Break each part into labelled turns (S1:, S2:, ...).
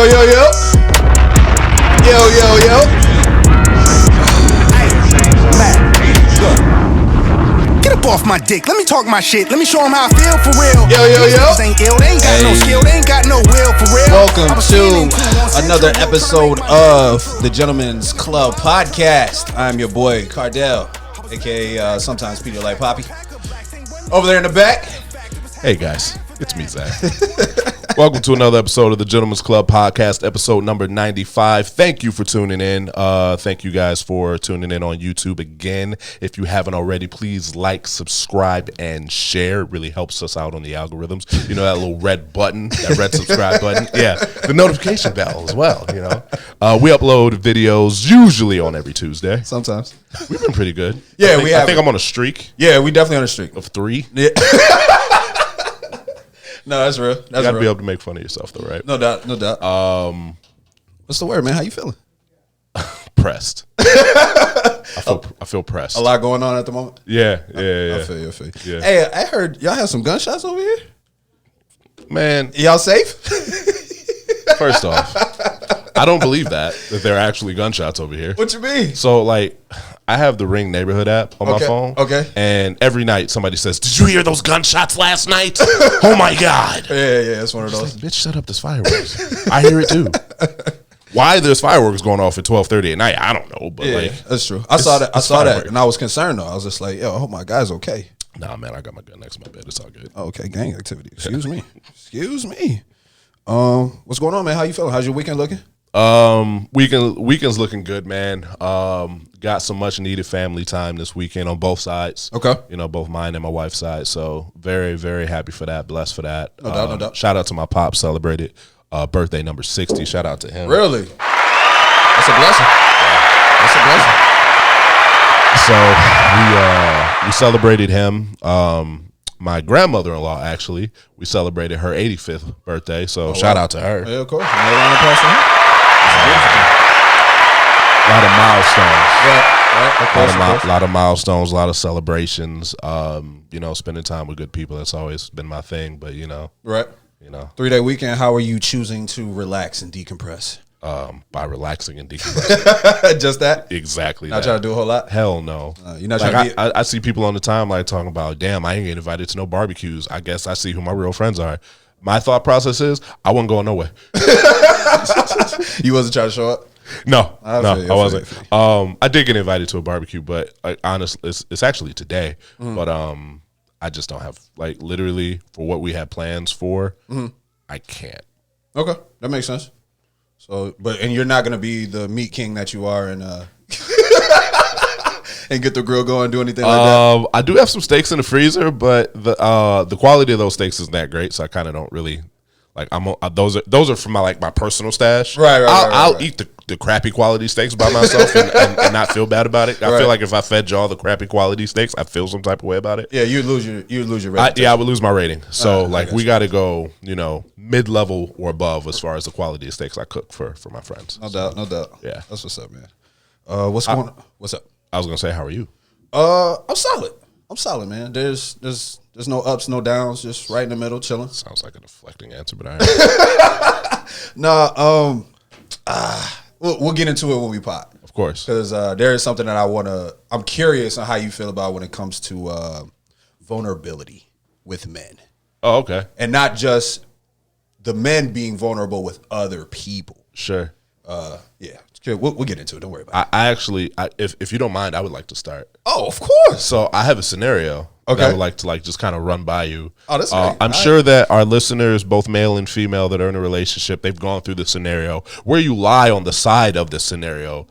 S1: Yo, yo, yo. Yo, yo, yo.
S2: Get up off my dick. Let me talk my shit. Let me show them how I feel for real.
S1: Yo, yo,
S2: These
S1: yo.
S2: niggas ain't ill. They ain't got no skill. They ain't got no will for real.
S1: Welcome to another episode of the Gentleman's Club podcast. I'm your boy Cardell, aka sometimes Peter like Poppy. Over there in the back.
S3: Hey guys, it's me, Zach. Welcome to another episode of the Gentleman's Club podcast, episode number 95. Thank you for tuning in. Thank you guys for tuning in on YouTube again. If you haven't already, please like, subscribe, and share. It really helps us out on the algorithms. You know that little red button, that red subscribe button? Yeah, the notification bell as well, you know. We upload videos usually on every Tuesday.
S1: Sometimes.
S3: We've been pretty good.
S1: Yeah,
S3: I think I'm on a streak.
S1: Yeah, we definitely on a streak.
S3: Of 3.
S1: Yeah. No, that's real.
S3: You gotta be able to make fun of yourself, though, right?
S1: No doubt, no doubt. What's the word, man? How you feeling?
S3: Pressed. I feel pressed.
S1: A lot going on at the moment.
S3: Yeah.
S1: I feel you.
S3: Yeah.
S1: Hey, I heard y'all have some gunshots over here.
S3: Man,
S1: Y'all safe?
S3: first off, I don't believe that there are actually gunshots over here.
S1: What you mean?
S3: So, like, I have the Ring Neighborhood app on my phone.
S1: Okay.
S3: And every night somebody says, "Did you hear those gunshots last night? Oh my God."
S1: Yeah, it's one of those.
S3: Like, bitch, shut up, there's fireworks. I hear it too. Why there's fireworks going off at 12:30 at night, I don't know. But
S1: Yeah,
S3: like,
S1: that's true. I saw that,
S3: it's fireworks.
S1: and I was concerned though. I was just like, yo, I hope my guy's okay.
S3: Nah, man, I got my gun next to my bed. It's all good.
S1: Oh, okay, gang activity. Excuse me. What's going on, man? How you feeling? How's your weekend looking?
S3: Weekend's looking good, man. Got some much needed family time this weekend on both sides.
S1: Okay.
S3: You know, both mine and my wife's side. So very, very happy for that. Blessed for that.
S1: No doubt.
S3: Shout out to my pop, celebrated birthday number 60. Shout out to him.
S1: Really? That's a blessing.
S3: So we celebrated him. My grandmother-in-law, actually, we celebrated her 85th birthday. So shout out to her.
S1: Yeah, of course. Another round of applause for him.
S3: A lot of milestones.
S1: Right. Of course.
S3: A lot of milestones, a lot of celebrations. You know, spending time with good people, that's always been my thing. But,
S1: Right. 3-day weekend, how are you choosing to relax and decompress?
S3: By relaxing and decompressing.
S1: Just that?
S3: Exactly.
S1: Not trying to do a whole lot?
S3: Hell no.
S1: You're not
S3: like
S1: trying to
S3: I see people on the time like talking about, damn, I ain't get invited to no barbecues. I guess I see who my real friends are. My thought process is I wasn't going nowhere.
S1: You wasn't trying to show up?
S3: No, I wasn't.
S1: feel
S3: I did get invited to a barbecue, but honestly, it's actually today. But I just don't have, like, literally for what we had plans for, I can't.
S1: Okay, that makes sense. So, and you're not gonna be the meat king that you are, and and get the grill going, do anything like that.
S3: I do have some steaks in the freezer, but the quality of those steaks isn't that great, so I kind of don't really like. Those are from my personal stash.
S1: Right.
S3: I'll eat the crappy quality steaks by myself and not feel bad about it. I feel like if I fed y'all the crappy quality steaks, I feel some type of way about it.
S1: Yeah, you'd lose your rating.
S3: I would lose my rating. So we
S1: got
S3: got to go, mid-level or above as far as the quality of steaks I cook for my friends.
S1: No doubt.
S3: Yeah.
S1: That's what's up, man. What's going on? What's up?
S3: I was gonna say, how are you?
S1: I'm solid, man. There's no ups, no downs, just right in the middle, chilling.
S3: Sounds like a deflecting answer, but I
S1: Nah, we'll get into it when we pop.
S3: of course.
S1: Because there is something that I'm curious on how you feel about when it comes to vulnerability with men.
S3: Oh, okay.
S1: And not just the men being vulnerable with other people.
S3: Sure.
S1: Yeah. We'll get into it. Don't worry about it.
S3: I actually, if you don't mind, I would like to start.
S1: Oh, of course.
S3: So I have a scenario that
S1: Okay.
S3: I would like to just kind of run by you.
S1: Oh, that's great.
S3: I'm sure that our listeners, both male and female, that are in a relationship, they've gone through the scenario. Where you lie on the side of the scenario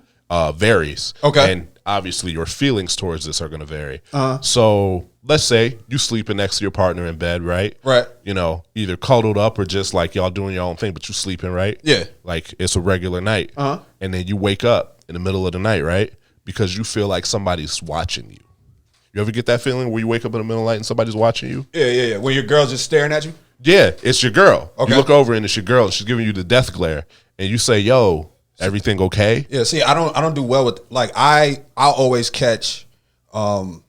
S3: varies.
S1: Okay.
S3: And obviously your feelings towards this are going to vary. So let's say you sleeping next to your partner in bed, right?
S1: Right.
S3: Either cuddled up or just like y'all doing your own thing, but you sleeping, right?
S1: Yeah.
S3: Like it's a regular night. And then you wake up in the middle of the night, right? Because you feel like somebody's watching you. You ever get that feeling where you wake up in the middle of the night and somebody's watching you?
S1: Yeah. When your girl's just staring at you?
S3: Yeah, it's your girl.
S1: Okay.
S3: You look over and it's your girl. She's giving you the death glare. And you say, yo, everything okay?
S1: Yeah, see, I don't do well with, like, I'll always catch, I've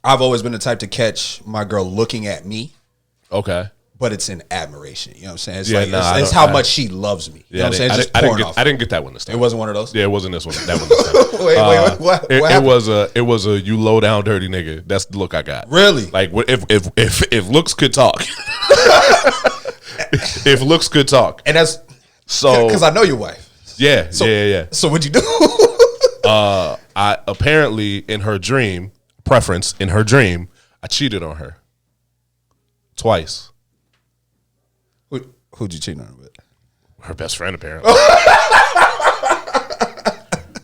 S1: always been the type to catch my girl looking at me.
S3: Okay.
S1: but it's in admiration. You know what I'm saying? It's
S3: Yeah,
S1: like
S3: nah,
S1: it's how much she loves me. You know what I'm saying? It's just pouring off.
S3: I didn't get that one this time.
S1: It wasn't one of those.
S3: Yeah, it wasn't this one. That one. This time.
S1: Wait, what happened?
S3: It was a you low down dirty nigga. That's the look I got.
S1: Really?
S3: Like if looks could talk, if looks could talk,
S1: And that's
S3: so
S1: because I know your wife.
S3: yeah,
S1: So,
S3: yeah.
S1: So what'd you do?
S3: I apparently in her dream, I cheated on her twice.
S1: Who'd you cheat on with?
S3: Her best friend, apparently.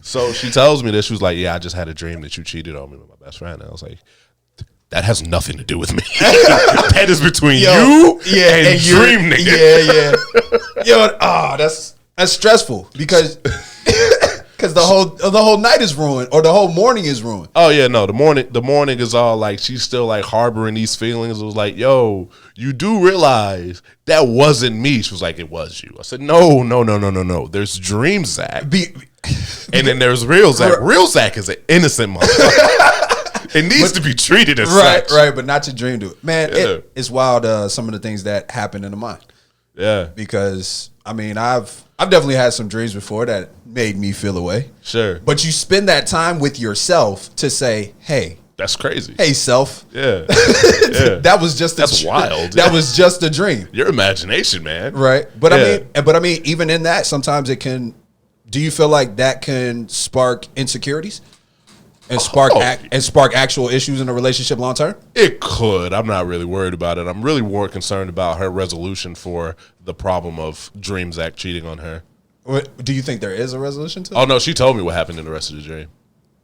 S3: So she tells me this. She was like, "Yeah, I just had a dream that you cheated on me with my best friend." And I was like, "That has nothing to do with me. That is between you and dream nigga."
S1: Yeah. That's stressful because the whole night is ruined or the whole morning is ruined.
S3: Oh yeah, no. The morning is all like she's still like harboring these feelings. It was like, yo, you do realize that wasn't me. She was like, it was you. I said, no. There's Dream Zach, and then there's Real Zach. Real Zach is an innocent motherfucker. It needs to be treated as such.
S1: Right, but not your dream dude. Man,
S3: Yeah.
S1: it's wild. Some of the things that happen in the mind.
S3: Yeah,
S1: Because I mean, I've definitely had some dreams before that made me feel away.
S3: sure.
S1: But you spend that time with yourself to say, "Hey,
S3: That's crazy.
S1: hey, self,
S3: Yeah, yeah.
S1: that was just
S3: That's wild.
S1: That was just a dream."
S3: Your imagination, man.
S1: Right. But
S3: Yeah.
S1: I mean, even in that, sometimes it can. Do you feel like that can spark insecurities and spark actual issues in a relationship long term?
S3: It could. I'm not really worried about it. I'm really more concerned about her resolution for the problem of Dream Zach cheating on her.
S1: Do you think there is a resolution to it?
S3: Oh no, she told me what happened in the rest of the dream.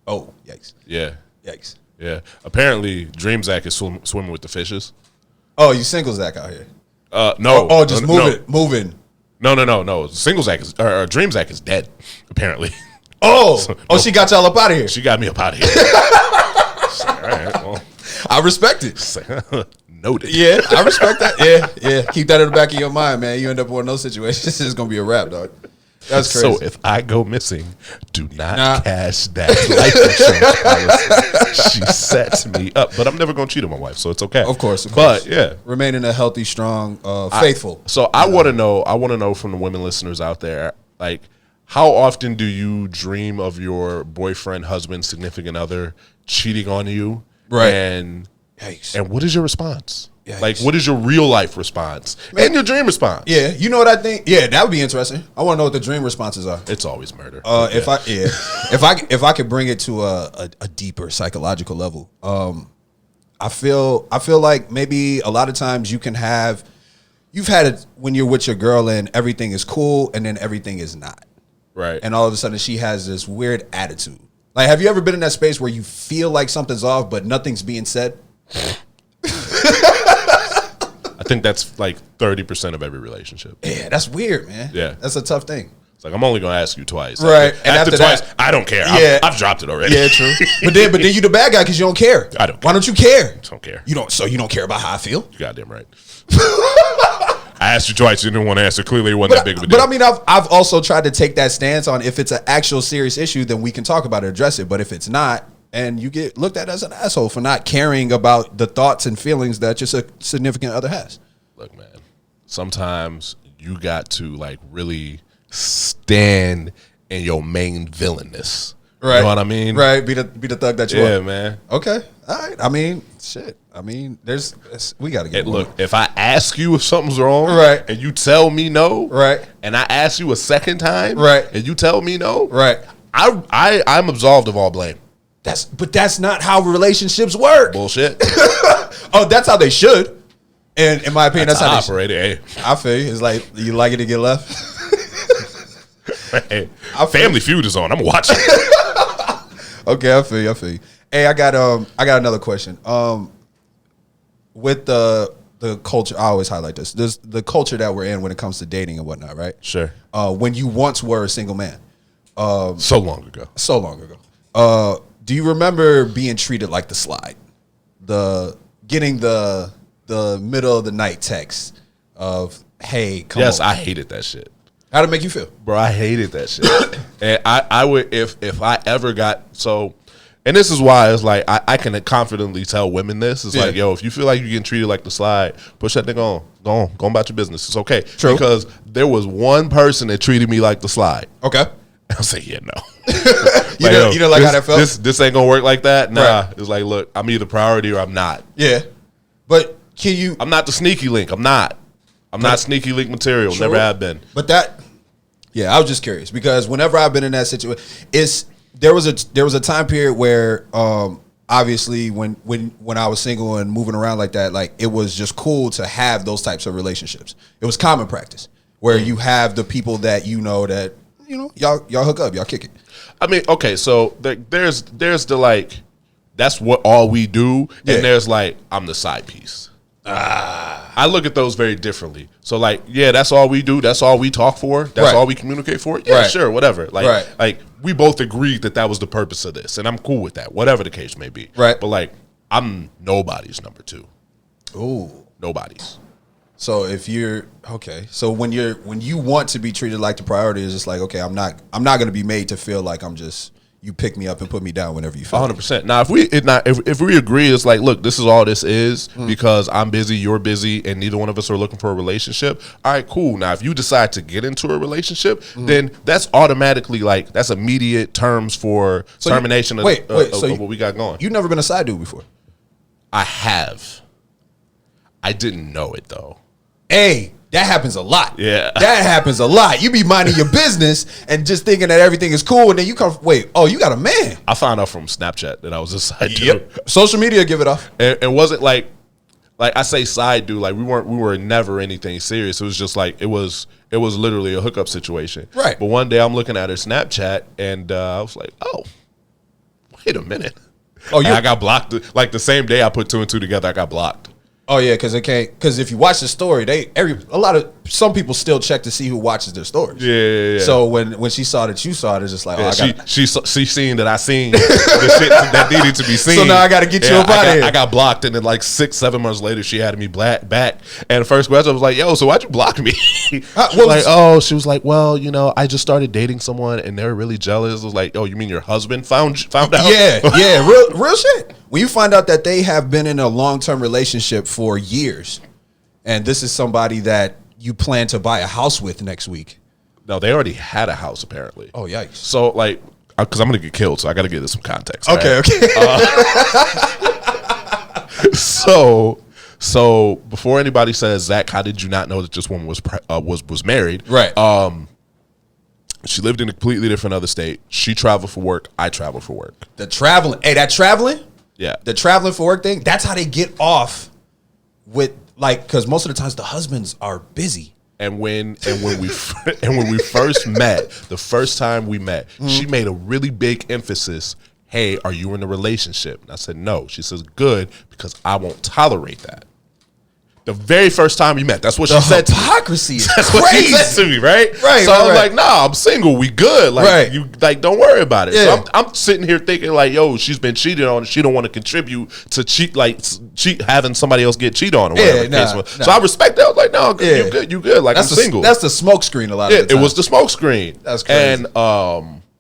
S1: Oh, yikes!
S3: Yeah,
S1: Yikes!
S3: yeah. Apparently, Dream Zach is swimming with the fishes.
S1: Oh, you single Zach out here?
S3: No.
S1: Oh, just moving.
S3: No. Single Zach is or Dream Zach is dead. Apparently.
S1: Oh, she got y'all up out of here.
S3: She got me up out of here. It's like, all right, well,
S1: I respect it.
S3: it's like, noted.
S1: Yeah, I respect that. Yeah. Keep that in the back of your mind, man. You end up in one of those situations, it's gonna be a wrap, dog. That's crazy.
S3: So if I go missing, do not cash that life insurance policy. She sets me up, but I'm never gonna cheat on my wife, so it's okay.
S1: Of course.
S3: But yeah,
S1: remaining a healthy, strong, faithful.
S3: I want to know from the women listeners out there, like, how often do you dream of your boyfriend, husband, significant other cheating on you?
S1: Right.
S3: And
S1: Yikes.
S3: and what is your response?
S1: Yikes.
S3: Like, what is your real life response and your dream response?
S1: Yeah, you know what I think? Yeah, that would be interesting. I want to know what the dream responses are.
S3: It's always murder.
S1: If I could bring it to a deeper psychological level, I feel like maybe a lot of times you've had it when you're with your girl and everything is cool and then everything is not.
S3: Right.
S1: And all of a sudden she has this weird attitude. Like, have you ever been in that space where you feel like something's off, but nothing's being said?
S3: I think that's like 30% of every relationship.
S1: Yeah, that's weird, man.
S3: Yeah.
S1: That's a tough thing.
S3: It's like, I'm only going to ask you twice.
S1: Right.
S3: After,
S1: And after
S3: twice,
S1: that-
S3: I don't care.
S1: Yeah.
S3: I've dropped it already.
S1: Yeah, true. but then you the bad guy because you don't care.
S3: I don't care.
S1: Why don't you care?
S3: Don't care.
S1: You don't care about how I feel?
S3: You goddamn right. I asked you twice. You didn't want to answer. Clearly, it wasn't that big of a deal.
S1: But I mean, I've also tried to take that stance on if it's an actual serious issue, then we can talk about it, address it. But if it's not, and you get looked at as an asshole for not caring about the thoughts and feelings that your significant other has.
S3: Look, man, sometimes you got to like really stand in your main villainness.
S1: Right.
S3: You know what I mean?
S1: Right. Be the thug that you
S3: Yeah,
S1: are.
S3: man.
S1: Okay. All right. I mean, shit. I mean, we got to get
S3: Look, if I ask you if something's wrong,
S1: Right.
S3: and you tell me no,
S1: Right.
S3: and I ask you a second time,
S1: Right.
S3: and you tell me no,
S1: Right.
S3: I'm absolved of all blame.
S1: But that's not how relationships work.
S3: Bullshit.
S1: Oh, that's how they should. And in my opinion, that's how they should.
S3: operate. Hey,
S1: I feel you. It's like you like it to get left.
S3: hey, Family Feud is on. I'm watching.
S1: Okay, I feel you. Hey, I got another question. With the culture, I always highlight this. There's the culture that we're in when it comes to dating and whatnot, right?
S3: Sure.
S1: When you once were a single man,
S3: So long ago.
S1: so long ago. Do you remember being treated like the slide? Getting the middle of the night text of, hey, come
S3: Yes,
S1: on.
S3: I hated that shit.
S1: How'd it make you feel?
S3: Bro, I hated that shit. And I would if I ever got And this is why it's like I can confidently tell women this. It's like, yo, if you feel like you're getting treated like the slide, push that thing on. Go about your business. It's okay.
S1: True.
S3: Because there was one person that treated me like the slide.
S1: Okay.
S3: I'll say, yeah, no.
S1: You know like how that felt?
S3: This ain't gonna work like that. Nah.
S1: Right.
S3: It's like, look, I'm either priority or I'm not.
S1: Yeah. But can you?
S3: I'm not the sneaky link. I'm not sneaky link material.
S1: True.
S3: Never have been.
S1: But I was just curious because whenever I've been in that situation, there was a time period where obviously when I was single and moving around like that, like it was just cool to have those types of relationships. It was common practice where you have the people that y'all hook up, y'all kick it.
S3: I mean, okay, so there's the like, that's what all we do, and there's like, I'm the side piece. I look at those very differently. So like, yeah, that's all we do. That's all we talk for. That's all we communicate for. Yeah, sure, whatever. Like we both agreed that was the purpose of this, and I'm cool with that, whatever the case may be.
S1: Right.
S3: But like, I'm nobody's number two.
S1: Ooh,
S3: nobody's.
S1: So if you're okay, so when you want to be treated like the priority, is just like, okay, I'm not going to be made to feel like I'm just, you pick me up and put me down whenever you feel
S3: 100%. Now, if we agree, it's like, look, this is all this is because I'm busy, you're busy, and neither one of us are looking for a relationship. All right, cool. Now, if you decide to get into a relationship, then that's automatically like, that's immediate terms for termination of what we got going.
S1: You've never been a side dude before?
S3: I have. I didn't know it though.
S1: Hey, that happens a lot.
S3: Yeah.
S1: That happens a lot. You be minding your business and just thinking that everything is cool, and then you come, you got a man.
S3: I found out from Snapchat that I was a side dude.
S1: Yep. Social media give it off.
S3: It wasn't like I say side dude, like we were never anything serious. It was just like it was literally a hookup situation.
S1: Right.
S3: But one day I'm looking at her Snapchat and I was like, oh, wait a minute. Oh, I got blocked. Like the same day I put two and two together, I got blocked.
S1: Oh yeah, because if you watch the story, some people still check to see who watches their stories.
S3: Yeah.
S1: So when she saw that you saw it, it's just like,
S3: she seen that I seen the shit that needed to be seen.
S1: So now I got to get you up out of here.
S3: I got blocked, and then like 6-7 months later, she had me back. And the first question I was like, "Yo, so why'd you block me?" She was like, "Well, I just started dating someone, and they were really jealous." I was like, "Oh, you mean your husband found out?"
S1: Yeah, real shit. When you find out that they have been in a long-term relationship for years, and this is somebody that you plan to buy a house with next week.
S3: No, they already had a house apparently.
S1: Oh, yikes.
S3: So like, because I'm gonna get killed, so I got to give this some context.
S1: Okay,
S3: right? Okay. So before anybody says, Zach, how did you not know that this woman was married?
S1: Right.
S3: She lived in a completely different other state. She traveled for work. I traveled for work.
S1: That traveling.
S3: Yeah.
S1: The traveling for work thing. That's how they get off with, like, because most of the times the husbands are busy.
S3: And when we first met, the first time we met, she made a really big emphasis. Hey, are you in a relationship? And I said no. She says good, because I won't tolerate that. The very first time we met, that's what she said.
S1: Hypocrisy is
S3: that's
S1: crazy.
S3: What she said to me, right?
S1: Right.
S3: So I was like, "Nah, I'm single. We good. Like you, like don't worry about it."
S1: Yeah.
S3: So I'm sitting here thinking like, "Yo, she's been cheated on. She don't want to contribute to cheat having somebody else get cheated on or whatever the case was." So I respect that. I was like, "No, you good. Like I'm single."
S1: That's the smoke screen. A lot of the time.
S3: It was the smoke screen.
S1: That's crazy.
S3: And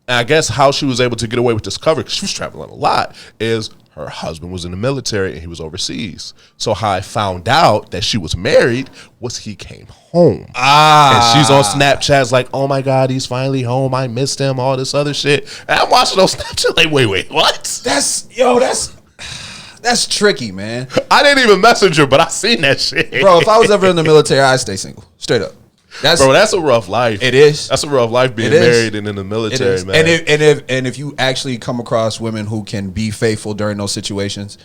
S3: I guess how she was able to get away with this cover, because she was traveling a lot, is her husband was in the military and he was overseas. So how I found out that she was married was he came home. And she's on Snapchat like, oh my God, he's finally home. I missed him, all this other shit. And I'm watching those Snapchat like, wait, what?
S1: That's tricky, man.
S3: I didn't even message her, but I seen that shit.
S1: Bro, if I was ever in the military, I'd stay single. Straight up.
S3: That's a rough life.
S1: It is.
S3: That's a rough life being married and in the military, man.
S1: And if you actually come across women who can be faithful during those situations,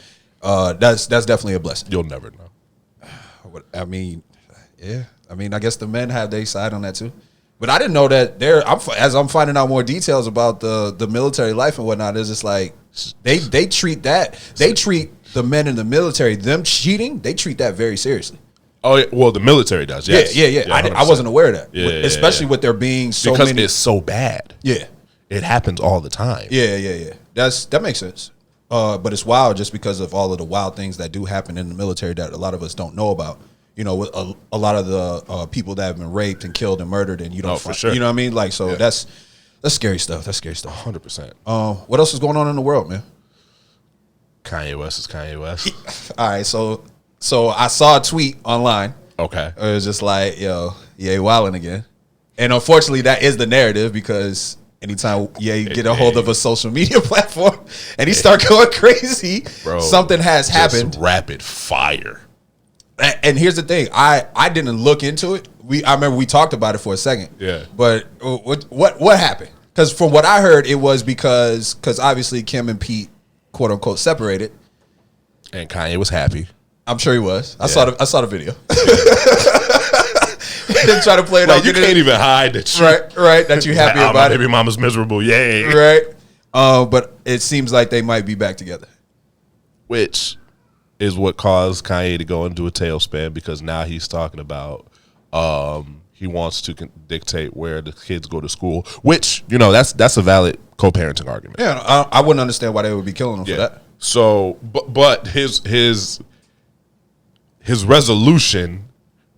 S1: that's definitely a blessing.
S3: You'll never know.
S1: I mean, yeah. I mean, I guess the men have their side on that too. But I didn't know that as I'm finding out more details about the military life and whatnot, it's just like they treat the men in the military, them cheating, they treat that very seriously.
S3: Oh, yeah. Well, the military does, yes.
S1: Yeah. I wasn't aware of that.
S3: Yeah,
S1: especially with there being so
S3: because
S1: many.
S3: It's so bad.
S1: Yeah.
S3: It happens all the time.
S1: Yeah. That makes sense. But it's wild just because of all of the wild things that do happen in the military that a lot of us don't know about. With a lot of the people that have been raped and killed and murdered, and you don't
S3: for sure.
S1: You know what I mean? Like, so that's scary stuff. That's scary stuff.
S3: 100%.
S1: What else is going on in the world, man?
S3: Kanye West is Kanye West.
S1: All right, so I saw a tweet online.
S3: Okay.
S1: It was just like, yo, Ye wilding again. And unfortunately, that is the narrative because anytime Ye get a hold of a social media platform and he start going crazy,
S3: Bro,
S1: something has happened.
S3: Rapid fire.
S1: And here's the thing, I didn't look into it. I remember we talked about it for a second.
S3: Yeah.
S1: But what happened? Because from what I heard, it was because obviously Kim and Pete, quote unquote, separated.
S3: And Kanye was happy.
S1: I'm sure he was. I saw the video. Didn't try to play it
S3: Like,
S1: off.
S3: you can't even hide that.
S1: Right. That you happy
S3: My
S1: about it.
S3: baby mama's miserable. Yay.
S1: Right. But it seems like they might be back together.
S3: Which is what caused Kanye to go into a tailspin because now he's talking about he wants to dictate where the kids go to school. Which, that's a valid co-parenting argument.
S1: Yeah, I wouldn't understand why they would be killing him for that.
S3: So, but his resolution,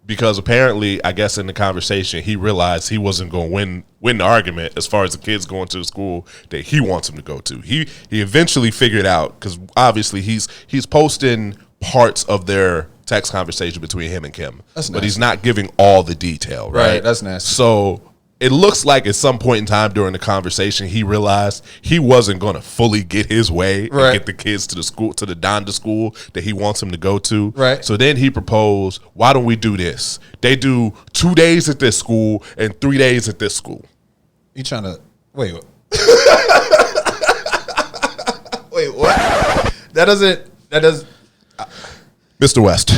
S3: because apparently, I guess in the conversation, he realized he wasn't going to win the argument as far as the kids going to the school that he wants them to go to. He eventually figured out, because obviously he's posting parts of their text conversation between him and Kim, but he's not giving all the detail. Right,
S1: that's nasty.
S3: So it looks like at some point in time during the conversation, he realized he wasn't going to fully get his way and get the kids to the school, to the Donda school that he wants them to go to.
S1: Right.
S3: So then he proposed, why don't we do this? They do 2 days at this school and 3 days at this school.
S1: You trying to wait? Wait, what? That does.
S3: Mr. West.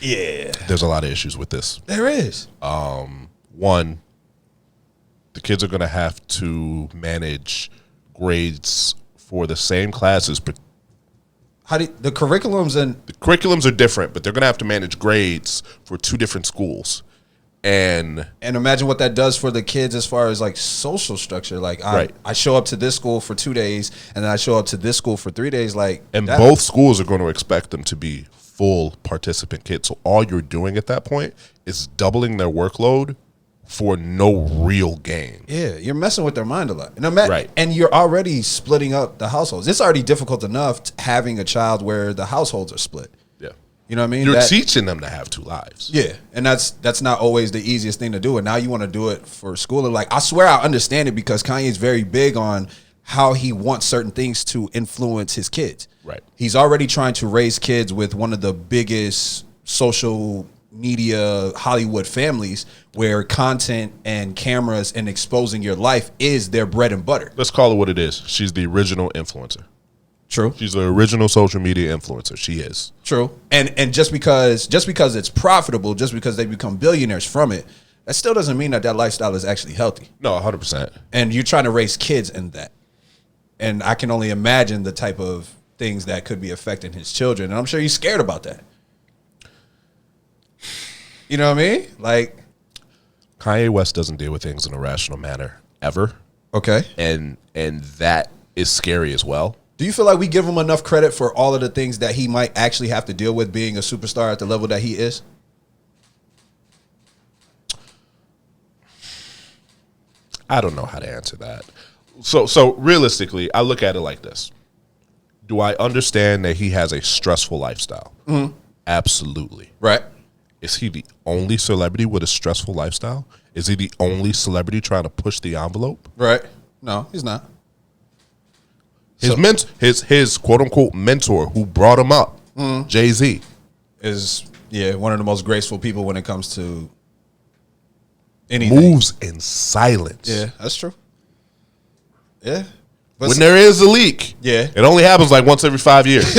S1: Yeah.
S3: There's a lot of issues with this.
S1: There is.
S3: One, the kids are going to have to manage grades for the same classes, but
S1: The curriculums and
S3: the curriculums are different, but they're going to have to manage grades for 2 different schools. And
S1: imagine what that does for the kids as far as like social structure. Like I show up to this school for 2 days and then I show up to this school for 3 days.
S3: Both schools are going to expect them to be full participant kids. So all you're doing at that point is doubling their workload for no real gain.
S1: Yeah, you're messing with their mind a lot.
S3: Right.
S1: And you're already splitting up the households. It's already difficult enough having a child where the households are split.
S3: Yeah.
S1: You know what I mean?
S3: You're teaching them to have 2 lives.
S1: Yeah, and that's not always the easiest thing to do. And now you want to do it for school. And I swear I understand it because Kanye's very big on how he wants certain things to influence his kids.
S3: Right.
S1: He's already trying to raise kids with one of the biggest social media Hollywood families where content and cameras and exposing your life is their bread and butter.
S3: Let's call it what it is. She's the original influencer.
S1: True.
S3: She's the original social media influencer. She is.
S1: True. And just because it's profitable, just because they become billionaires from it, that still doesn't mean that lifestyle is actually healthy.
S3: No, 100%.
S1: And you're trying to raise kids in that. And I can only imagine the type of things that could be affecting his children. And I'm sure he's scared about that. You know what I mean? Like,
S3: Kanye West doesn't deal with things in a rational manner ever.
S1: okay.
S3: And that is scary as well.
S1: Do you feel like we give him enough credit for all of the things that he might actually have to deal with being a superstar at the level that he is?
S3: I don't know how to answer that. So realistically, I look at it like this. Do I understand that he has a stressful lifestyle? Mm-hmm. Absolutely.
S1: Right.
S3: Is he the only celebrity with a stressful lifestyle? Is he the only celebrity trying to push the envelope?
S1: Right. No, he's not.
S3: His quote unquote mentor who brought him up, Jay-Z,
S1: is one of the most graceful people when it comes to anything.
S3: moves in silence.
S1: Yeah, that's true. Yeah. But
S3: When there is a leak,
S1: Yeah.
S3: it only happens like once every 5 years.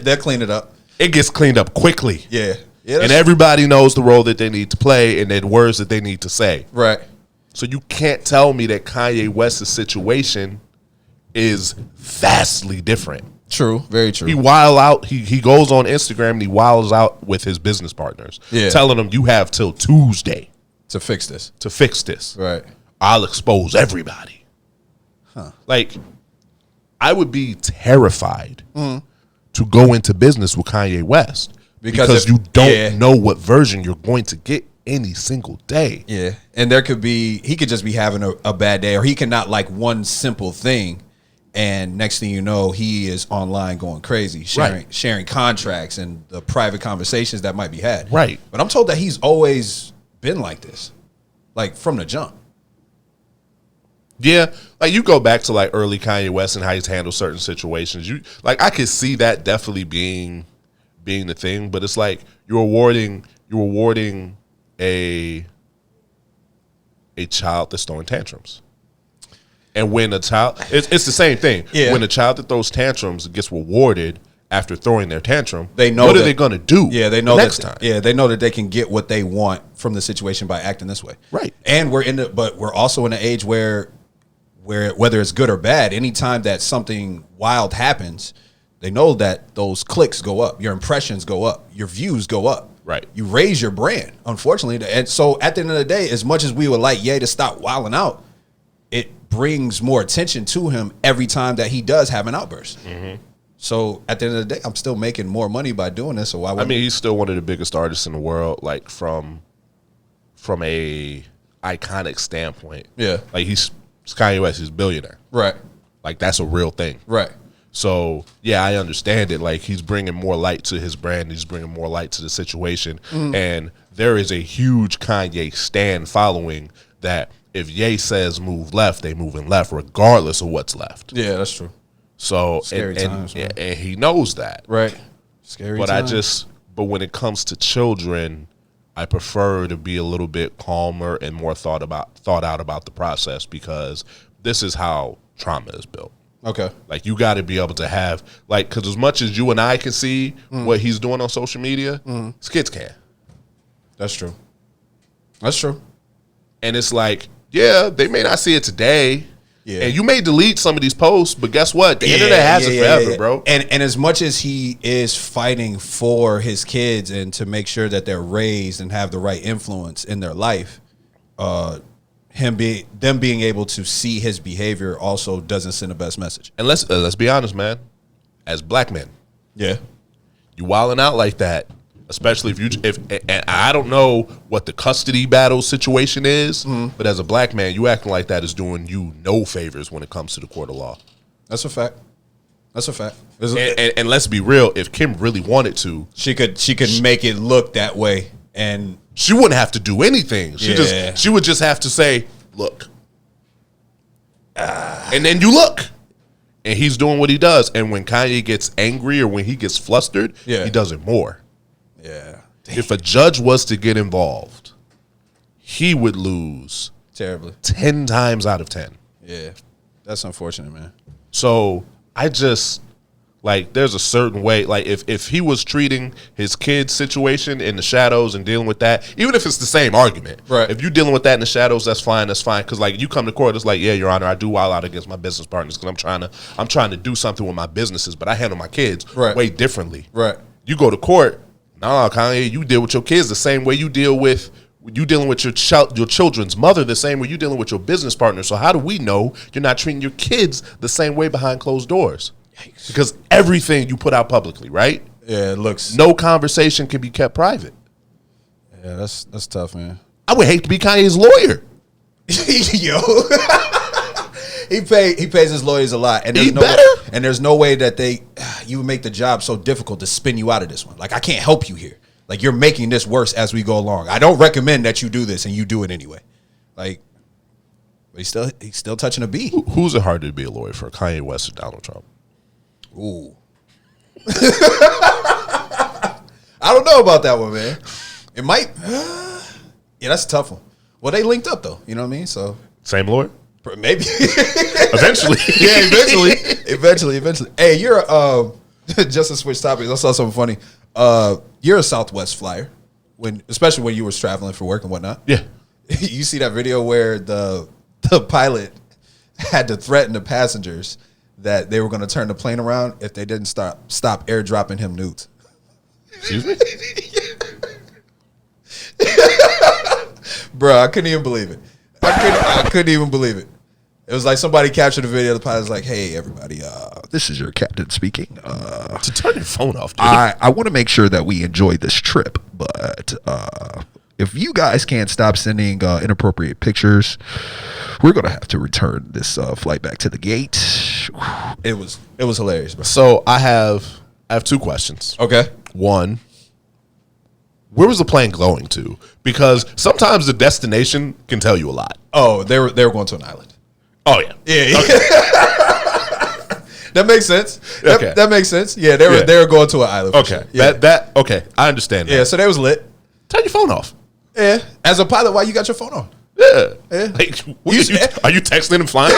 S1: they'll clean it up.
S3: It gets cleaned up quickly.
S1: Yeah. Yeah.
S3: And everybody knows the role that they need to play and the words that they need to say.
S1: right.
S3: So you can't tell me that Kanye West's situation is vastly different.
S1: True. Very true.
S3: He wild out. He goes on Instagram and he wilds out with his business partners, telling them you have till Tuesday
S1: to fix this.
S3: to fix this.
S1: Right.
S3: I'll expose everybody. Like, I would be terrified to go into business with Kanye West because you don't know what version you're going to get any single day.
S1: Yeah. And he could just be having a bad day, or he cannot like one simple thing And next thing you know, he is online going crazy, sharing contracts and the private conversations that might be had.
S3: Right.
S1: But I'm told that he's always been like this, like from the jump.
S3: Yeah, like you go back to like early Kanye West and how he's handled certain situations. You like I could see that definitely being the thing, but it's like you're rewarding a child that's throwing tantrums. And when a child, it's the same thing.
S1: Yeah.
S3: When a child that throws tantrums gets rewarded after throwing their tantrum,
S1: They know
S3: what are
S1: that-
S3: they going to do?
S1: Yeah, they know
S3: next
S1: that,
S3: time.
S1: Yeah, they know that they can get what they want from the situation by acting this way.
S3: Right.
S1: And we're also in an age where whether it's good or bad, anytime that something wild happens, they know that those clicks go up, your impressions go up, your views go up.
S3: Right.
S1: You raise your brand, unfortunately. And so at the end of the day, as much as we would like Ye to stop wilding out, it brings more attention to him every time that he does have an outburst. So at the end of the day, I'm still making more money by doing this. So why
S3: I
S1: would
S3: mean, he's still one of the biggest artists in the world, like from a iconic standpoint.
S1: Yeah.
S3: Like he's Kanye West, he's a billionaire.
S1: Right.
S3: Like that's a real thing.
S1: Right.
S3: So yeah, I understand it. Like he's bringing more light to his brand. He's bringing more light to the situation. And there is a huge Kanye stan following that if Ye says move left, they move in left regardless of what's left.
S1: Yeah, that's true.
S3: So
S1: Scary times, man.
S3: and he knows that.
S1: Right. Scary
S3: But
S1: times.
S3: but when it comes to children, I prefer to be a little bit calmer and more thought out about the process, because this is how trauma is built.
S1: Okay.
S3: Like you got to be able to have like, because as much as you and I can see what he's doing on social media, his kids can't.
S1: That's true. That's true.
S3: And it's like, yeah, they may not see it today.
S1: Yeah.
S3: And you may delete some of these posts, but guess what? The internet has it forever, bro.
S1: And as much as he is fighting for his kids and to make sure that they're raised and have the right influence in their life, them being able to see his behavior also doesn't send the best message.
S3: And let's be honest, man. As black men,
S1: Yeah.
S3: you wilding out like that, especially if and I don't know what the custody battle situation is, but as a black man, you acting like that is doing you no favors when it comes to the court of law.
S1: That's a fact. That's a fact.
S3: And let's be real, if Kim really wanted to,
S1: She could make it look that way, and
S3: she wouldn't have to do anything.
S1: Yeah.
S3: She would just have to say, look. And then you look. And he's doing what he does. And when Kanye gets angry or when he gets flustered,
S1: Yeah.
S3: he does it more.
S1: yeah,
S3: If a judge was to get involved, he would lose
S1: terribly.
S3: 10 times out of 10.
S1: Yeah, that's unfortunate, man.
S3: So I just, like, there's a certain way, like, if he was treating his kid's situation in the shadows and dealing with that, even if it's the same argument,
S1: Right.
S3: if you're dealing with that in the shadows, that's fine. Because, like, you come to court, it's like, yeah, Your Honor, I do wild out against my business partners because I'm trying to do something with my businesses, but I handle my kids
S1: Right.
S3: way differently.
S1: Right.
S3: You go to court, nah, Kanye, you deal with your kids the same way you dealing with your children's mother the same way you dealing with your business partner. So how do we know you're not treating your kids the same way behind closed doors? Yikes. Because everything you put out publicly, right?
S1: Yeah, it looks.
S3: No conversation can be kept private.
S1: Yeah, that's tough, man.
S3: I would hate to be Kanye's lawyer.
S1: Yo, he pays his lawyers a lot, and
S3: He
S1: there's
S3: better.
S1: there's no way that you would make the job so difficult to spin you out of this one. Like, I can't help you here. Like, you're making this worse as we go along. I don't recommend that you do this, and you do it anyway. Like, but he's still touching a B.
S3: Who's it harder to be a lawyer for, Kanye West or Donald Trump?
S1: Ooh. I don't know about that one, man. It might. Yeah, that's a tough one. Well, they linked up though. You know what I mean? So
S3: Same lawyer?
S1: maybe.
S3: Eventually.
S1: Yeah, eventually. Hey, you're just to switch topics. I saw something funny. You're a Southwest flyer, especially when you were traveling for work and whatnot.
S3: Yeah.
S1: You see that video where the pilot had to threaten the passengers that they were going to turn the plane around if they didn't stop airdropping him nudes.
S3: Excuse me?
S1: Bro, I couldn't even believe it. I couldn't even believe it. It was like somebody captured the video. The pilot's like, "Hey, everybody, this is your captain speaking.
S3: To turn your phone off, dude.
S4: I want to make sure that we enjoy this trip, but if you guys can't stop sending inappropriate pictures, we're going to have to return this flight back to the gate.
S1: It was hilarious, bro.
S3: So I have 2 questions.
S1: Okay.
S3: One, where was the plane going to? Because sometimes the destination can tell you a lot.
S1: Oh, they were going to an island.
S3: Oh yeah.
S1: Yeah. That makes sense.
S3: Okay.
S1: That makes sense. Yeah, they were going to an island. For
S3: Okay.
S1: sure. Yeah.
S3: That okay. I understand that.
S1: Yeah. So they was lit.
S3: Turn your phone off.
S1: Yeah. As a pilot, why you got your phone on?
S3: Yeah.
S1: Yeah.
S3: Like, are you texting and flying?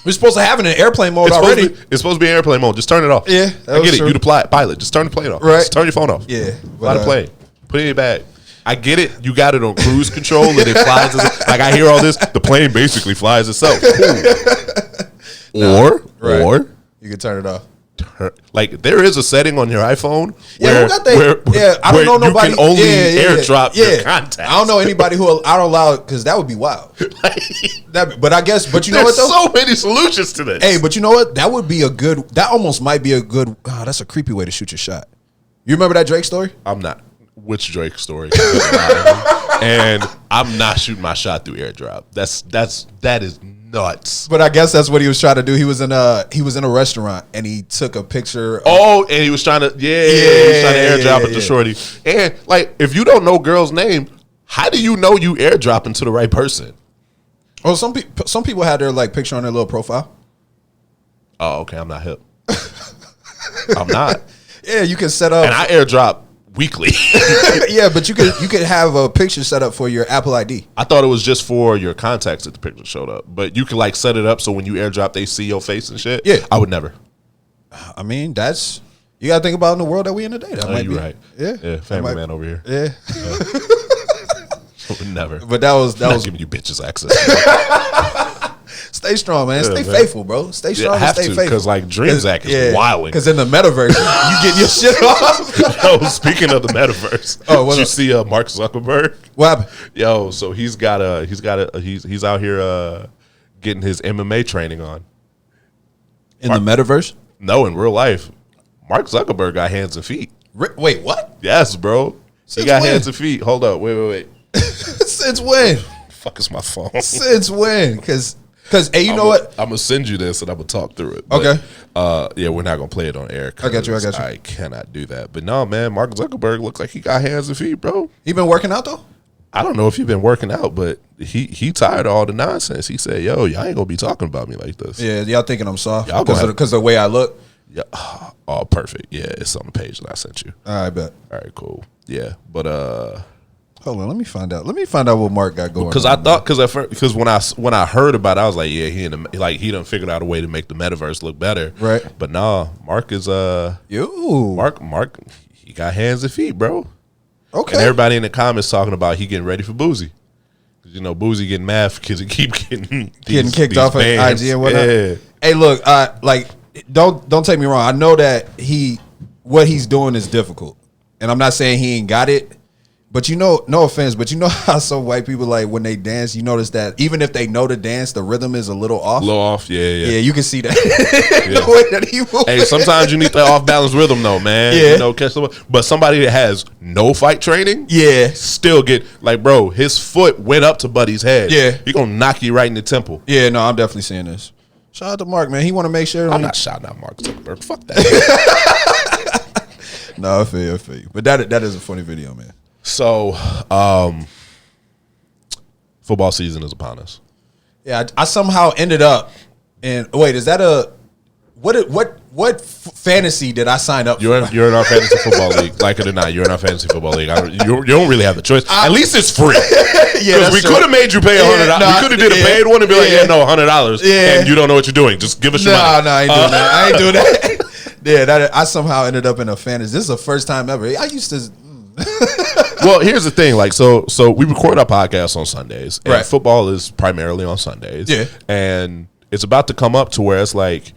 S1: We're supposed to have it in airplane mode already.
S3: It's supposed to be in airplane mode. Just turn it off.
S1: Yeah, that
S3: I
S1: was
S3: get it.
S1: true.
S3: You the pilot. Just turn the plane off.
S1: Right.
S3: Just turn your phone off.
S1: Yeah,
S3: Fly
S1: but,
S3: the plane. Put it in your bag. I get it. You got it on cruise control and it flies. Like I hear all this. The plane basically flies itself. Cool. Or
S1: you can turn it off.
S3: like there is a setting on your iPhone
S1: Yeah,
S3: where,
S1: who got that?
S3: where
S1: I don't know
S3: you
S1: nobody.
S3: can only
S1: yeah,
S3: airdrop
S1: yeah.
S3: your contacts.
S1: I don't know anybody who I don't allow because that would be wild. But I guess. But you know what
S3: There's
S1: though?
S3: so many solutions to this.
S1: Hey, but you know what? That would be a good. That almost might be a good. Oh, that's a creepy way to shoot your shot. You remember that Drake story?
S3: I'm not. Which Drake story? And I'm not shooting my shot through airdrop. That is nuts.
S1: But I guess that's what he was trying to do. He was in a restaurant and he took a picture.
S3: Oh, and he was trying to he was trying to airdrop it to Shorty. And like, if you don't know girl's name, how do you know you airdropping to the right person?
S1: Oh, some people had their like picture on their little profile.
S3: Oh, okay, I'm not hip. I'm not.
S1: Yeah, you can set up.
S3: And I airdrop weekly.
S1: Yeah, but you could have a picture set up for your Apple ID.
S3: I thought it was just for your contacts that the picture showed up. But you can like set it up so when you airdrop, they see your face and shit.
S1: Yeah.
S3: I would never.
S1: I mean, that's you got to think about in the world that we in today. That might
S3: You're
S1: be
S3: right.
S1: Yeah,
S3: Yeah, family man over here.
S1: Yeah,
S3: I would never.
S1: but that was
S3: I'm not giving you bitches access.
S1: Stay strong, man. Stay
S3: man.
S1: faithful, bro. Stay strong and
S3: have
S1: stay
S3: to,
S1: faithful.
S3: 'cause, like, Dreams Act is wilding.
S1: Because in the metaverse, you getting your shit off.
S3: Yo, speaking of the metaverse,
S1: Oh, what
S3: did you
S1: up?
S3: see Mark Zuckerberg?
S1: What happened?
S3: Yo, so he's out here getting his MMA training on.
S1: In the metaverse?
S3: No, in real life, Mark Zuckerberg got hands and feet.
S1: Wait, what?
S3: Yes, bro.
S1: Since
S3: he got
S1: when?
S3: hands and feet. Hold up, wait.
S1: Since when?
S3: Fuck is my phone?
S1: Since when? Because hey, you know what?
S3: I'm gonna send you this and I'm gonna talk through it.
S1: Okay.
S3: Yeah, we're not gonna play it on air.
S1: I got you.
S3: 'cause I cannot do that. But no, man, Mark Zuckerberg looks like he got hands and feet, bro.
S1: You been working out though?
S3: I don't know if you've been working out, but he tired of all the nonsense. He said, "Yo, y'all ain't gonna be talking about me like this."
S1: Yeah, y'all thinking I'm soft
S3: Y'all gonna have-
S1: because of the way I look.
S3: Yeah. Oh, perfect. Yeah, it's on the page that I sent you.
S1: All right, bet.
S3: All right, cool. Yeah, but
S1: Hold on, let me find out. Let me find out what Mark got going.
S3: because I thought because when I heard about it, I was like, yeah, he done figured out a way to make the metaverse look better.
S1: Right.
S3: But nah, Mark is Mark he got hands and feet, bro.
S1: Okay.
S3: And everybody in the comments talking about he getting ready for Boozy. You know, Boozy getting mad because he keep getting
S1: kicked
S3: these
S1: off of
S3: bans.
S1: IG and whatnot.
S3: Yeah.
S1: Hey, look, like don't take me wrong. I know that what he's doing is difficult, and I'm not saying he ain't got it. But you know, no offense, but you know how some white people like when they dance, you notice that even if they know the dance, the rhythm is a little off.
S3: Low off, yeah.
S1: Yeah, you can see that the way that he moves.
S3: Hey, sometimes you need that off balance rhythm though, man.
S1: Yeah.
S3: You know, catch someone. But somebody that has no fight training,
S1: Yeah.
S3: still get like, bro, his foot went up to Buddy's head.
S1: Yeah.
S3: He gonna knock you right in the temple.
S1: Yeah, no, I'm definitely seeing this. Shout out to Mark, man. He want to make sure.
S3: I'm not shouting out Mark Zuckerberg. Fuck that.
S1: No, I feel you. But that is a funny video, man.
S3: So, football season is upon us.
S1: Yeah, I somehow ended up in. Wait, is that a what fantasy did I sign up for?
S3: You're in our fantasy football league. Like it or not, you're in our fantasy football league. You don't really have the choice. At least it's free.
S1: Yeah,
S3: Because we could have made you pay $100.
S1: nah,
S3: we could have did a paid one and be like, yeah, no, $100.
S1: Yeah.
S3: And you don't know what you're doing. Just give us your
S1: No,
S3: money.
S1: I ain't doing that. I ain't doing that. Yeah, I somehow ended up in a fantasy. This is the first time ever. I used to.
S3: Well, here's the thing. Like, so we record our podcast on Sundays, and
S1: Right.
S3: football is primarily on Sundays.
S1: Yeah.
S3: And it's about to come up to where it's like,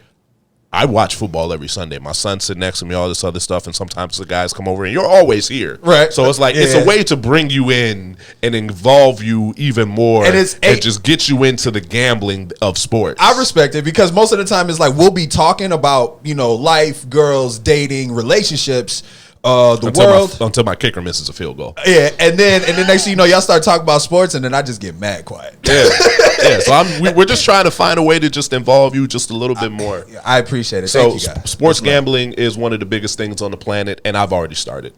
S3: I watch football every Sunday. My son sitting next to me, all this other stuff, and sometimes the guys come over, and you're always here.
S1: Right.
S3: So it's like,
S1: Yeah.
S3: it's a way to bring you in and involve you even more,
S1: And it's
S3: just get you into the gambling of sports.
S1: I respect it because most of the time it's like we'll be talking about life, girls, dating, relationships. the world.
S3: Until my kicker misses a field goal.
S1: Yeah, and then next thing you know, y'all start talking about sports, and then I just get mad quiet.
S3: Yeah. So we're just trying to find a way to just involve you just a little bit more.
S1: I appreciate it.
S3: So
S1: Thank you, guys.
S3: sports gambling is one of the biggest things on the planet, and I've already started.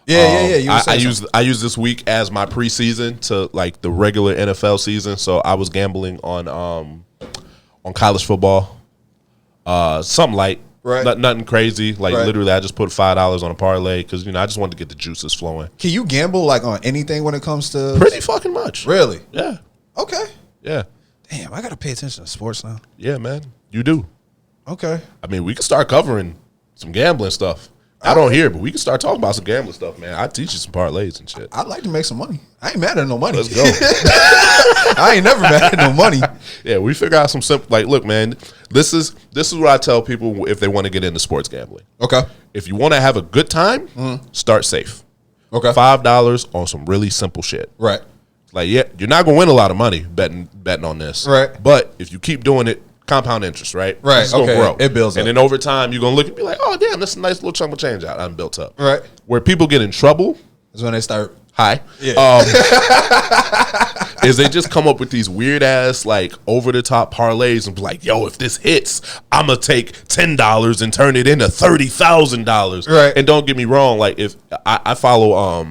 S1: Yeah. You were saying
S3: I use this week as my preseason to like the regular NFL season. So I was gambling on college football, something light.
S1: Right.
S3: Nothing crazy. Like
S1: Right.
S3: literally, I just put $5 on a parlay because I just wanted to get the juices flowing.
S1: Can you gamble like on anything when it comes to
S3: Pretty fucking much.
S1: Really?
S3: Yeah.
S1: Okay.
S3: Yeah.
S1: Damn, I gotta pay attention to sports now.
S3: Yeah, man. You do.
S1: Okay.
S3: I mean, we can start covering some gambling stuff. I don't hear, but we can start talking about some gambling stuff, man. I teach you some parlays and shit.
S1: I'd like to make some money. I ain't mad at no money.
S3: Let's go.
S1: I ain't never mad at no money.
S3: Yeah, we figure out some simple. Like, look, man, this is what I tell people if they want to get into sports gambling.
S1: Okay.
S3: If you want to have a good time, start safe.
S1: Okay.
S3: $5 on some really simple shit.
S1: Right.
S3: Like, yeah, you're not gonna win a lot of money betting on this.
S1: Right.
S3: But if you keep doing it, compound interest, right?
S1: Right,
S3: It's gonna
S1: okay.
S3: grow.
S1: It builds
S3: and
S1: up.
S3: then over time, you're gonna look and be like, oh damn, that's a nice little chunk of change I'm built up.
S1: Right.
S3: Where people get in trouble,
S1: That's when they start.
S3: yeah. Is they just come up with these weird ass like over the top parlays and be like, yo, if this hits, I'm gonna take $10 and turn it into $30,000.
S1: Right.
S3: And don't get me wrong, like if I follow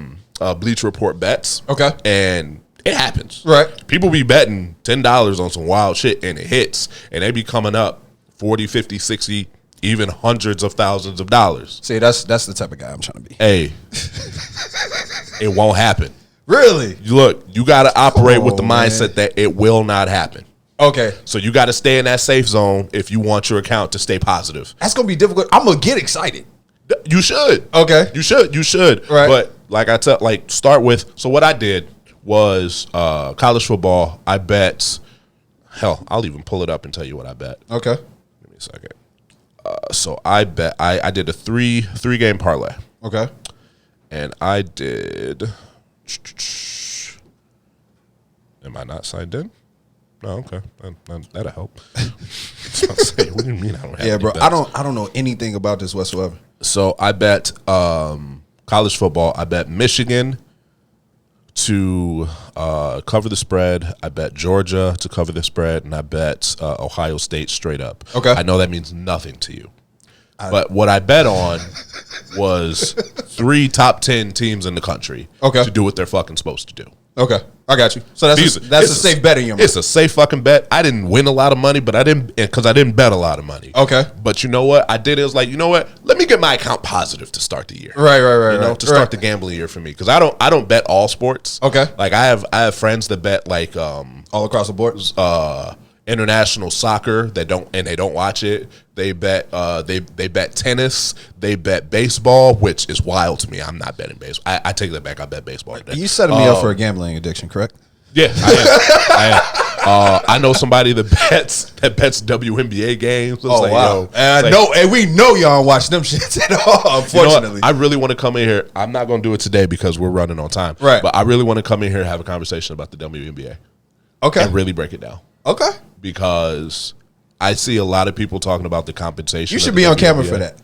S3: Bleacher Report bets.
S1: Okay.
S3: And it happens.
S1: Right.
S3: People be betting $10 on some wild shit and it hits. And they be coming up 40, 50, 60, even hundreds of thousands of dollars.
S1: See, that's the type of guy I'm trying to be.
S3: Hey, it won't happen.
S1: Really?
S3: Look, you got to operate with the
S1: man.
S3: mindset that it will not happen.
S1: Okay.
S3: So you got to stay in that safe zone if you want your account to stay positive.
S1: That's gonna be difficult. I'm gonna get excited.
S3: You should.
S1: Okay.
S3: You should.
S1: Right.
S3: But like I tell, like start with. So what I did was college football. I bet. Hell, I'll even pull it up and tell you what I bet.
S1: Okay.
S3: Give me a second. So I bet I did a three game parlay,
S1: Okay.
S3: and I did. Am I not signed in? No, okay, that'll help. What do you mean I don't have?
S1: Yeah,
S3: any
S1: bro.
S3: bets?
S1: I don't know anything about this whatsoever.
S3: So I bet college football. I bet Michigan to cover the spread. I bet Georgia to cover the spread, and I bet Ohio State straight up.
S1: Okay.
S3: I know that means nothing to you, but what I bet on was 3 top 10 teams in the country.
S1: Okay.
S3: To do what they're fucking supposed to do.
S1: Okay, I got you. So that's a
S3: It's
S1: safe bet in your mind.
S3: It's a safe fucking bet. I didn't win a lot of money, but I didn't bet a lot of money.
S1: Okay.
S3: But you know what I did? It was like, you know what? Let me get my account positive to start the year.
S1: Right.
S3: You know, to start the gambling year for me, because I don't bet all sports.
S1: Okay.
S3: Like I have friends that bet like
S1: all across the board.
S3: international soccer they don't watch it. They bet they bet tennis. They bet baseball, which is wild to me. I'm not betting baseball. I take that back. I bet baseball today.
S1: You setting me up for a gambling addiction, correct?
S3: Yeah, I am. I know somebody that bets WNBA games. It's like, yo,
S1: and we know y'all don't watch them shits at all.
S3: you know what?
S1: Unfortunately,
S3: I really want to come in here. I'm not going to do it today because we're running on time.
S1: Right.
S3: But I really want to come in here and have a conversation about the WNBA
S1: okay,
S3: and really break it down,
S1: okay.
S3: because I see a lot of people talking about the compensation.
S1: You
S3: of
S1: should
S3: the
S1: be on
S3: WNBA.
S1: camera for that.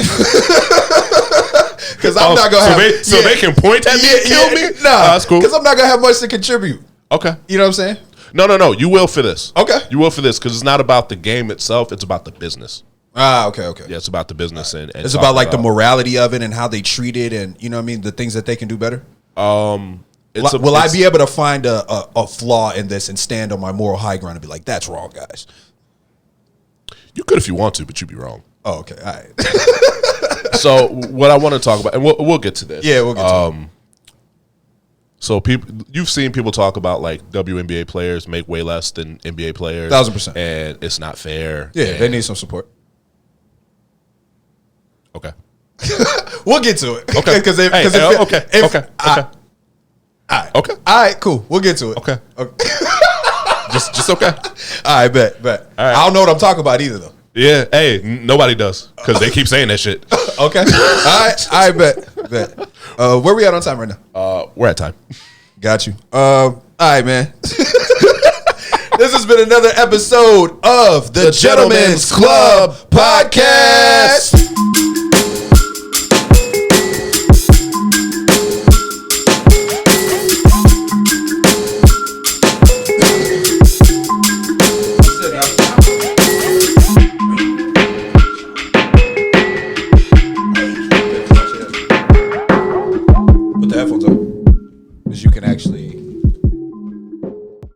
S1: Because I'm not gonna have.
S3: So they can point at me and kill me.
S1: Nah,
S3: That's cool.
S1: Because I'm not gonna have much to contribute.
S3: Okay.
S1: You know what I'm saying?
S3: No. You will for this.
S1: Okay.
S3: You will for this because it's not about the game itself. It's about the business.
S1: Okay.
S3: Yeah, it's about the business and
S1: It's
S3: talking
S1: about like the morality of it and how they treat it, and you know what I mean, the things that they can do better. Will I be able to find a flaw in this and stand on my moral high ground and be like, that's wrong, guys?
S3: You could if you want to, but you'd be wrong.
S1: Oh, okay. All right.
S3: So what I want to talk about, and we'll get to this.
S1: Yeah, we'll get to it.
S3: So you've seen people talk about like WNBA players make way less than NBA players,
S1: 1000%,
S3: and it's not fair.
S1: Yeah,
S3: and
S1: they need some support.
S3: Okay.
S1: We'll get to it.
S3: Okay.
S1: Because
S3: Okay.
S1: All right, cool. We'll get to it.
S3: Okay. Just okay.
S1: All right, bet.
S3: right.
S1: I don't know what I'm talking about either, though.
S3: Yeah. Hey, nobody does because they keep saying that shit.
S1: Okay. All right, bet. Where we at on time right now?
S3: We're at time.
S1: Got you. All right, man. This has been another episode of the Gentlemen's Club Podcast.